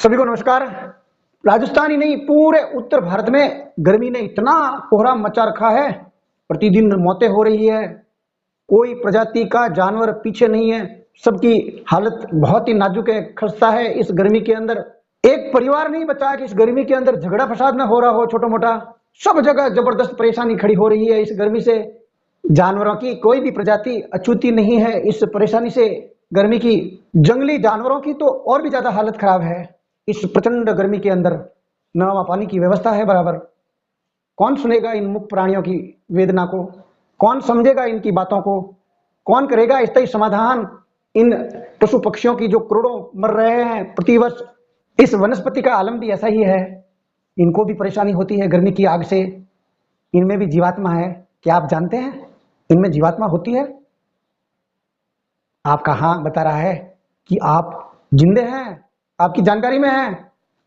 सभी को नमस्कार। राजस्थान ही नहीं, पूरे उत्तर भारत में गर्मी ने इतना कोहराम मचा रखा है, प्रतिदिन मौतें हो रही है। कोई प्रजाति का जानवर पीछे नहीं है, सबकी हालत बहुत ही नाजुक है, खस्ता है। इस गर्मी के अंदर एक परिवार नहीं बचा कि इस गर्मी के अंदर झगड़ा फसाद न हो रहा हो, छोटा मोटा। सब जगह जबरदस्त परेशानी खड़ी हो रही है इस गर्मी से। जानवरों की कोई भी प्रजाति अछूती नहीं है इस परेशानी से, गर्मी की। जंगली जानवरों की तो और भी ज्यादा हालत खराब है इस प्रचंड गर्मी के अंदर। न वहाँ पानी की व्यवस्था है बराबर। कौन सुनेगा इन मुक्त प्राणियों की वेदना को? कौन समझेगा इनकी बातों को? कौन करेगा स्थायी समाधान इन पशु पक्षियों की जो करोड़ों मर रहे हैं प्रतिवर्ष? इस वनस्पति का आलम भी ऐसा ही है, इनको भी परेशानी होती है गर्मी की आग से। इनमें भी जीवात्मा है, क्या आप जानते हैं इनमें जीवात्मा होती है? आपका हाँ बता रहा है कि आप जिंदे हैं, आपकी जानकारी में है,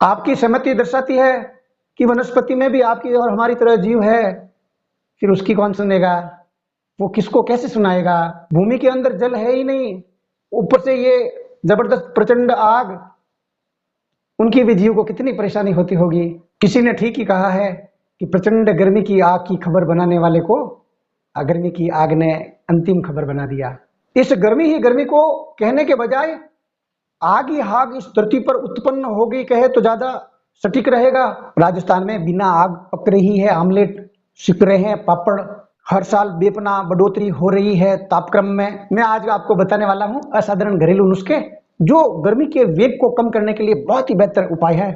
आपकी सहमति दर्शाती है कि वनस्पति में भी आपकी और हमारी तरह जीव है। फिर उसकी कौन सुनेगा? वो किसको कैसे सुनाएगा? भूमि के अंदर जल है ही नहीं, ऊपर से ये जबरदस्त प्रचंड आग, उनकी भी जीव को कितनी परेशानी होती होगी। किसी ने ठीक ही कहा है कि प्रचंड गर्मी की आग की खबर बनाने वाले को गर्मी की आग ने अंतिम खबर बना दिया। इस गर्मी ही गर्मी को कहने के बजाय आग ही आग इस धरती पर उत्पन्न हो गई कहे तो ज्यादा सटीक रहेगा। राजस्थान में बिना आग पक रही है, आमलेट सिक रहे हैं, पापड़। हर साल बेपनाह बढ़ोतरी हो रही है तापक्रम में। मैं आज आपको बताने वाला हूं असाधारण घरेलू नुस्खे जो गर्मी के वेग को कम करने के लिए बहुत ही बेहतर उपाय है।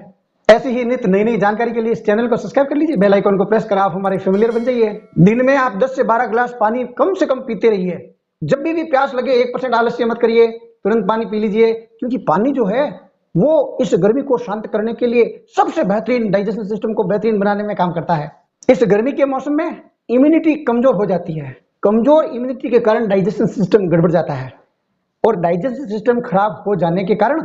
ऐसी ही नित नई नई जानकारी के लिए इस चैनल को सब्सक्राइब कर लीजिए, बेल आइकन को प्रेस कर आप हमारे फेमिलियर बन जाइए। दिन में आप 10 से 12 गिलास पानी कम से कम पीते रहिए। जब भी प्यास लगे 1% आलस्य मत करिए, तुरंत पानी पी लीजिए, क्योंकि पानी जो है वो इस गर्मी को शांत करने के लिए सबसे बेहतरीन, डाइजेशन सिस्टम को बेहतरीन बनाने में काम करता है। इस गर्मी के मौसम में इम्यूनिटी कमजोर हो जाती है। कमजोर इम्यूनिटी के कारण डाइजेशन सिस्टम गड़बड़ जाता है, और डाइजेशन सिस्टम खराब हो जाने के कारण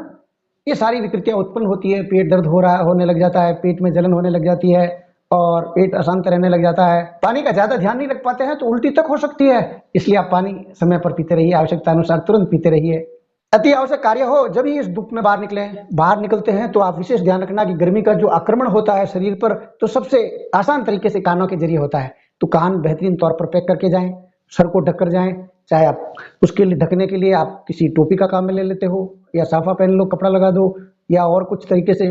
ये सारी विकृतियां उत्पन्न होती है। पेट दर्द होने लग जाता है, पेट में जलन होने लग जाती है और पेट अशांत रहने लग जाता है। पानी का ज्यादा ध्यान नहीं रख पाते हैं तो उल्टी तक हो सकती है। इसलिए आप पानी समय पर पीते रहिए, आवश्यकता अनुसार तुरंत पीते रहिए। अति आवश्यक कार्य हो जब ही इस धूप में बाहर निकलते हैं तो आप विशेष ध्यान रखना कि गर्मी का जो आक्रमण होता है शरीर पर, तो सबसे आसान तरीके से कानों के जरिए होता है। तो कान बेहतरीन तौर पर पैक करके जाएं, सर को ढक कर जाएं। चाहे आप उसके लिए ढकने के लिए आप किसी टोपी का काम में ले लेते हो, या साफा पहन लो, कपड़ा लगा दो, या और कुछ तरीके से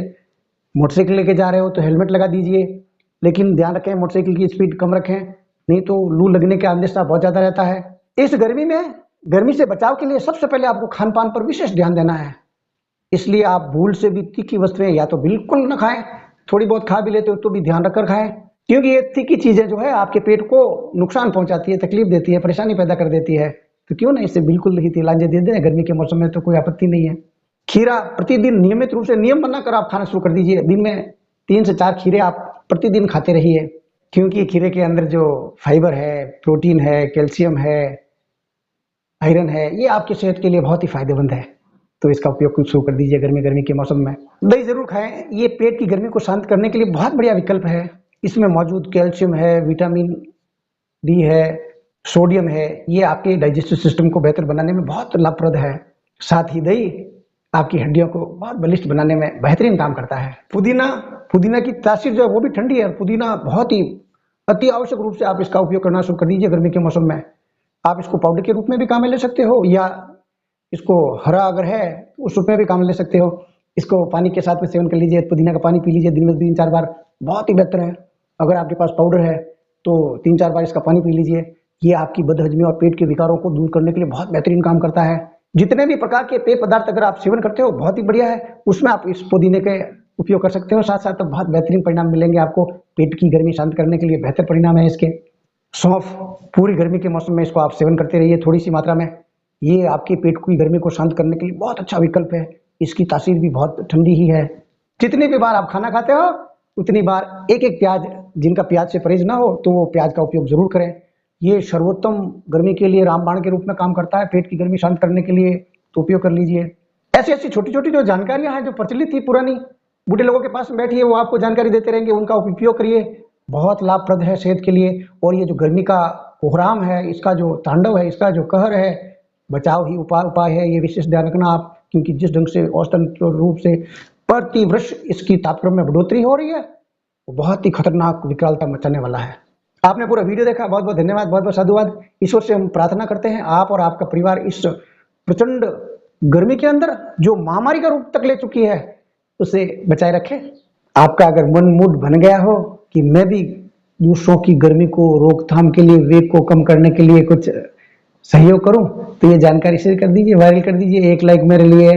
मोटरसाइकिल लेके जा रहे हो तो हेलमेट लगा दीजिए। लेकिन ध्यान रखें मोटरसाइकिल की स्पीड कम रखें, नहीं तो लू लगने का अंदेशा बहुत ज्यादा रहता है। इस गर्मी में गर्मी से बचाव के लिए सबसे पहले आपको खान पान पर विशेष ध्यान देना है। इसलिए आप भूल से भी तीखी वस्तुएं या तो बिल्कुल न खाएं, थोड़ी बहुत खा भी लेते हो तो भी ध्यान रखकर खाएं, क्योंकि ये तीखी चीजें जो है आपके पेट को नुकसान पहुंचाती है, तकलीफ देती है, परेशानी पैदा कर देती है। तो क्यों ना इससे बिल्कुल ही तिलांजे दे दें गर्मी के मौसम में, तो कोई आपत्ति नहीं है। खीरा प्रतिदिन नियमित रूप से नियम बनाकर आप खाना शुरू कर दीजिए। दिन में 3 से 4 खीरे आप प्रतिदिन खाते रहिए, क्योंकि खीरे के अंदर जो फाइबर है, प्रोटीन है, कैल्शियम है, आयरन है, ये आपकी सेहत के लिए बहुत ही फायदेमंद है। तो इसका उपयोग शुरू कर दीजिए गर्मी के मौसम में। दही जरूर खाएं, ये पेट की गर्मी को शांत करने के लिए बहुत बढ़िया विकल्प है। इसमें मौजूद कैल्शियम है, विटामिन डी है, सोडियम है, ये आपके डाइजेस्टिव सिस्टम को बेहतर बनाने में बहुत लाभप्रद है। साथ ही दही आपकी हड्डियों को बहुत बलिष्ठ बनाने में बेहतरीन काम करता है। पुदीना की तासीर जो है वो भी ठंडी है। पुदीना बहुत ही अति आवश्यक रूप से आप इसका उपयोग करना शुरू कर दीजिए गर्मी के मौसम में। आप इसको पाउडर के रूप में भी काम में ले सकते हो, या इसको हरा अगर है उस रूप में भी काम ले सकते हो। इसको पानी के साथ में सेवन कर लीजिए, पुदीना का पानी पी लीजिए दिन में 3-4 बार, बहुत ही बेहतर है। अगर आपके पास पाउडर है तो 3-4 बार इसका पानी पी लीजिए। ये आपकी बदहजमी और पेट के विकारों को दूर करने के लिए बहुत बेहतरीन काम करता है। जितने भी प्रकार के पेय पदार्थ अगर आप सेवन करते हो बहुत ही बढ़िया है, उसमें आप इस पुदीने के उपयोग कर सकते हो। साथ साथ बहुत बेहतरीन परिणाम मिलेंगे आपको, पेट की गर्मी शांत करने के लिए बेहतर परिणाम है इसके। सौंफ पूरी गर्मी के मौसम में इसको आप सेवन करते रहिए थोड़ी सी मात्रा में। ये आपके पेट की गर्मी को शांत करने के लिए बहुत अच्छा विकल्प है। इसकी तासीर भी बहुत ठंडी ही है। जितनी भी बार आप खाना खाते हो उतनी बार एक प्याज, जिनका प्याज से परहेज ना हो तो वो प्याज का उपयोग जरूर करें। ये सर्वोत्तम गर्मी के लिए रामबाण के रूप में काम करता है, पेट की गर्मी शांत करने के लिए, तो उपयोग कर लीजिए। ऐसी छोटी छोटी जो जानकारियां हैं जो प्रचलित थी पुरानी, बूढ़े लोगों के पास में बैठिए, वो आपको जानकारी देते रहेंगे, उनका उपयोग करिए, बहुत लाभप्रद है सेहत के लिए। और ये जो गर्मी का कोहराम है, इसका जो तांडव है, इसका जो कहर है, बचाव ही उपाय है, ये विशेष ध्यान रखना आप। क्योंकि जिस ढंग से औसतन रूप से प्रति वर्ष इसकी तापक्रम में बढ़ोतरी हो रही है, वो बहुत ही खतरनाक विकरालता मचाने वाला है। आपने पूरा वीडियो देखा, बहुत बहुत धन्यवाद, बहुत बहुत साधुवाद। ईश्वर से हम प्रार्थना करते हैं आप और आपका परिवार इस प्रचंड गर्मी के अंदर जो महामारी का रूप तक ले चुकी है उसे बचाए रखे। आपका अगर मन मूड बन गया हो कि मैं भी दूसरों की गर्मी को रोकथाम के लिए, वेग को कम करने के लिए कुछ सहयोग करूं, तो ये जानकारी शेयर कर दीजिए, वायरल कर दीजिए। एक लाइक मेरे लिए